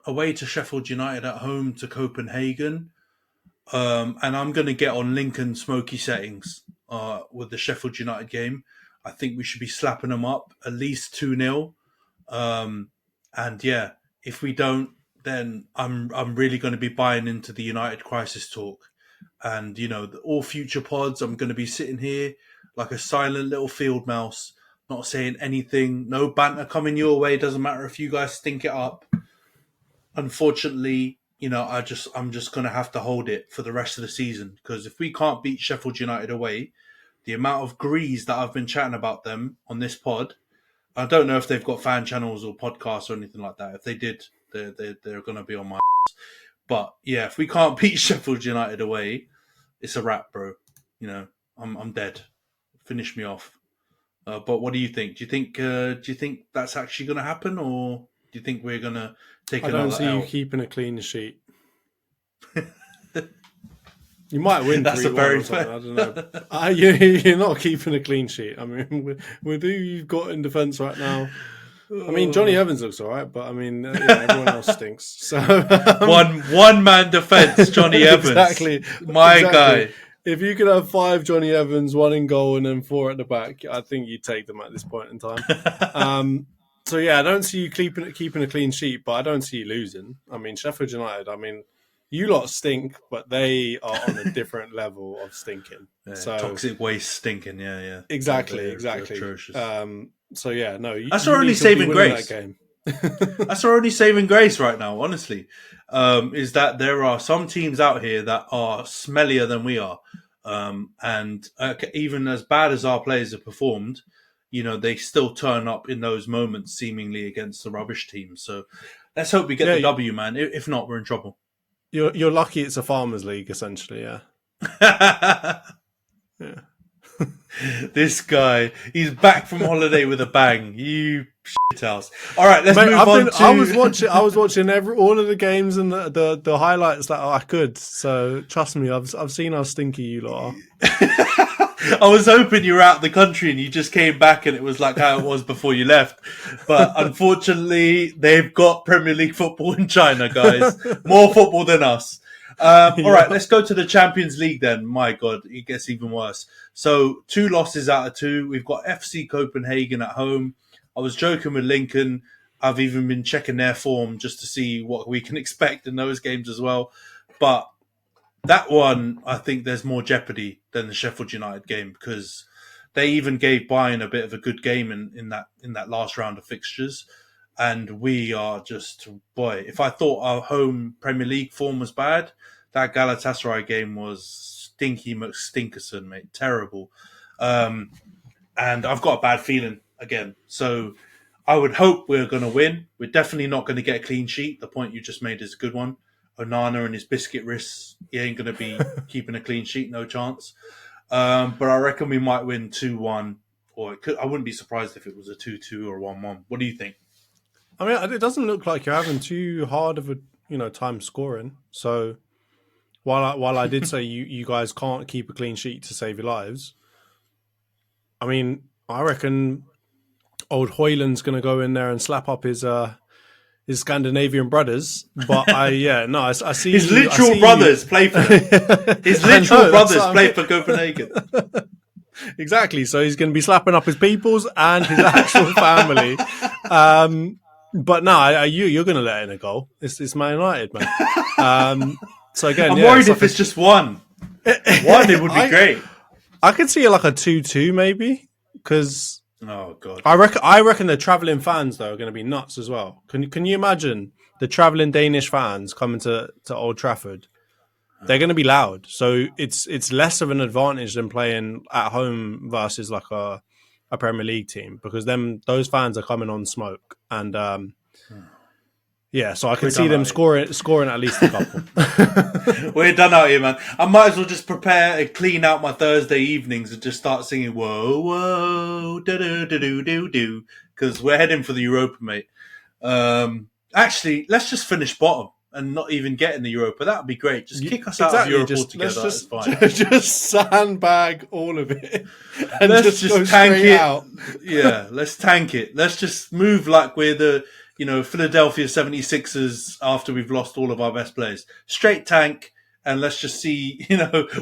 Speaker 4: Away to Sheffield United, at home to Copenhagen. And I'm going to get on Lincoln smoky settings with the Sheffield United game. I think we should be slapping them up at least 2-0. And yeah, if we don't, then I'm really going to be buying into the United crisis talk. And, all future pods, I'm going to be sitting here like a silent little field mouse, not saying anything, no banter coming your way. Doesn't matter if you guys stink it up. Unfortunately, I'm just going to have to hold it for the rest of the season, because if we can't beat Sheffield United away, the amount of grease that I've been chatting about them on this pod, I don't know if they've got fan channels or podcasts or anything like that. If they did, they're going to be on my ass. But yeah, if we can't beat Sheffield United away, it's a wrap, bro. I'm dead. Finish me off. But what do you think? Do you think that's actually going to happen, or do you think we're going to take another
Speaker 3: I don't see
Speaker 4: L?
Speaker 3: you keeping a clean sheet. You might win.
Speaker 4: That's a
Speaker 3: 3-1
Speaker 4: very
Speaker 3: or something, I don't know. You're not keeping a clean sheet. I mean, with who you've got in defence right now. I mean, Johnny Evans looks all right, but I mean, everyone else stinks. So
Speaker 4: one man defence, Johnny Evans.
Speaker 3: Exactly.
Speaker 4: My guy.
Speaker 3: If you could have 5 Johnny Evans, 1 in goal and then 4 at the back, I think you'd take them at this point in time. So yeah, I don't see you keeping a clean sheet, but I don't see you losing. I mean, Sheffield United, you lot stink, but they are on a different level of stinking.
Speaker 4: Yeah,
Speaker 3: so
Speaker 4: toxic waste stinking, yeah.
Speaker 3: Exactly.
Speaker 4: Atrocious.
Speaker 3: So yeah, no,
Speaker 4: that's our only saving grace.
Speaker 3: That game.
Speaker 4: That's our only saving grace right now, honestly, is that there are some teams out here that are smellier than we are. And even as bad as our players have performed, they still turn up in those moments seemingly against the rubbish teams. So let's hope we get the W, man. If not, we're in trouble.
Speaker 3: You're lucky it's a farmers league, essentially, yeah. Yeah.
Speaker 4: This guy, he's back from holiday with a bang. You shit house. All right, let's move on to...
Speaker 3: I was watching all of the games and the highlights that I could. So trust me, I've seen how stinky you lot are.
Speaker 4: I was hoping you were out of the country and you just came back and it was like how it was before you left. But unfortunately, they've got Premier League football in China, guys. More football than us. All right, let's go to the Champions League then. My God, it gets even worse. So 2 losses out of 2. We've got FC Copenhagen at home. I was joking with Lincoln. I've even been checking their form just to see what we can expect in those games as well. But that one, I think there's more jeopardy than the Sheffield United game, because they even gave Bayern a bit of a good game in that last round of fixtures. And we are just, boy, if I thought our home Premier League form was bad, that Galatasaray game was stinky McStinkerson, mate. Terrible. And I've got a bad feeling again. So I would hope we're going to win. We're definitely not going to get a clean sheet. The point you just made is a good one. Onana and his biscuit wrists, he ain't going to be keeping a clean sheet, no chance. But I reckon we might win 2-1. Or I wouldn't be surprised if it was a 2-2 or 1-1. What do you think?
Speaker 3: I mean, it doesn't look like you're having too hard of time scoring. So while I did say you guys can't keep a clean sheet to save your lives, I mean, I reckon old Hoyland's going to go in there and slap up his Scandinavian brothers. But I see
Speaker 4: his literal brothers play for his literal brothers play for Copenhagen.
Speaker 3: Exactly. So he's going to be slapping up his peoples and his actual family. But no, you're going to let in a goal. It's Man United, man. So again,
Speaker 4: I'm worried if it's just one. It would be great.
Speaker 3: I could see like a 2-2 maybe, because
Speaker 4: oh god,
Speaker 3: I reckon the travelling fans though are going to be nuts as well. Can you imagine the travelling Danish fans coming to Old Trafford? They're going to be loud, so it's less of an advantage than playing at home versus like a Premier League team, because those fans are coming on smoke, and so I can see them scoring at least a couple.
Speaker 4: We're done out here, man. I might as well just prepare and clean out my Thursday evenings and just start singing "Whoa, whoa, do do do do do do," because we're heading for the Europa, mate. Actually, let's just finish bottom and not even get in the Europa. That would be great. Just kick us out of Europe altogether. That's fine.
Speaker 3: Just sandbag all of it and
Speaker 4: let's just
Speaker 3: go
Speaker 4: tank it.
Speaker 3: Out.
Speaker 4: Yeah, let's tank it. Let's just move like we're the Philadelphia 76ers after we've lost all of our best players. Straight tank, and let's just see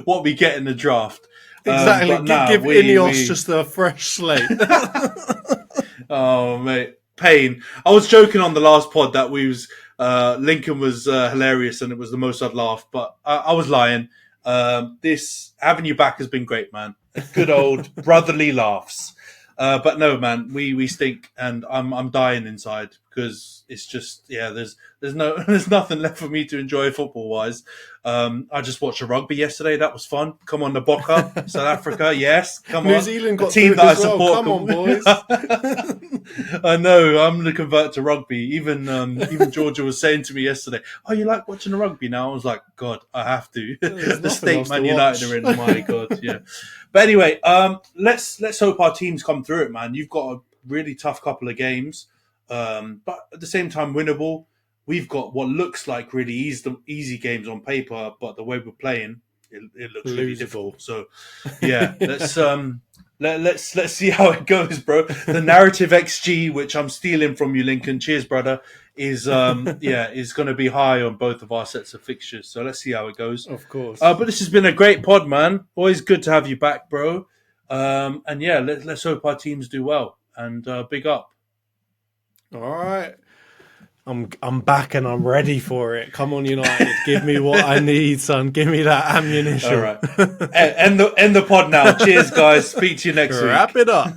Speaker 4: what we get in the draft.
Speaker 3: Exactly. Give Ineos just a fresh slate.
Speaker 4: Oh mate, pain. I was joking on the last pod that Lincoln was hilarious and it was the most I'd laughed, but I was lying. This having you back has been great, man. Good old brotherly laughs. But no, man, we stink, and I'm dying inside because it's just there's nothing left for me to enjoy football wise. I just watched a rugby yesterday. That was fun. Come on, the Boca, South Africa, yes. Come
Speaker 3: New
Speaker 4: on,
Speaker 3: Zealand got
Speaker 4: the team that I support.
Speaker 3: Come on, boys.
Speaker 4: I know. I'm going to convert to rugby. Even Georgia was saying to me yesterday, "Oh, you like watching the rugby now?" I was like, "God, I have to." The state Man United are in. My God, yeah. But anyway, let's hope our teams come through it, man. You've got a really tough couple of games, but at the same time winnable. We've got what looks like really easy games on paper, but the way we're playing, it looks really difficult. So, yeah, let's see how it goes, bro. The narrative XG, which I'm stealing from you, Lincoln. Cheers, brother. Is going to be high on both of our sets of fixtures. So let's see how it goes.
Speaker 3: Of course.
Speaker 4: But this has been a great pod, man. Always good to have you back, bro. And yeah, let's hope our teams do well. And big up.
Speaker 3: All right. I'm back and I'm ready for it. Come on, United. Give me what I need, son. Give me that ammunition.
Speaker 4: All right. End the pod now. Cheers, guys. Speak to you next week.
Speaker 3: Wrap it up.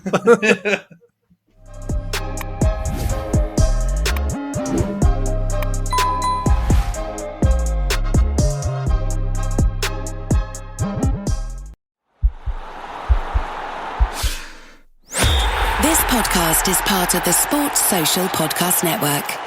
Speaker 6: This podcast is part of the Sports Social Podcast Network.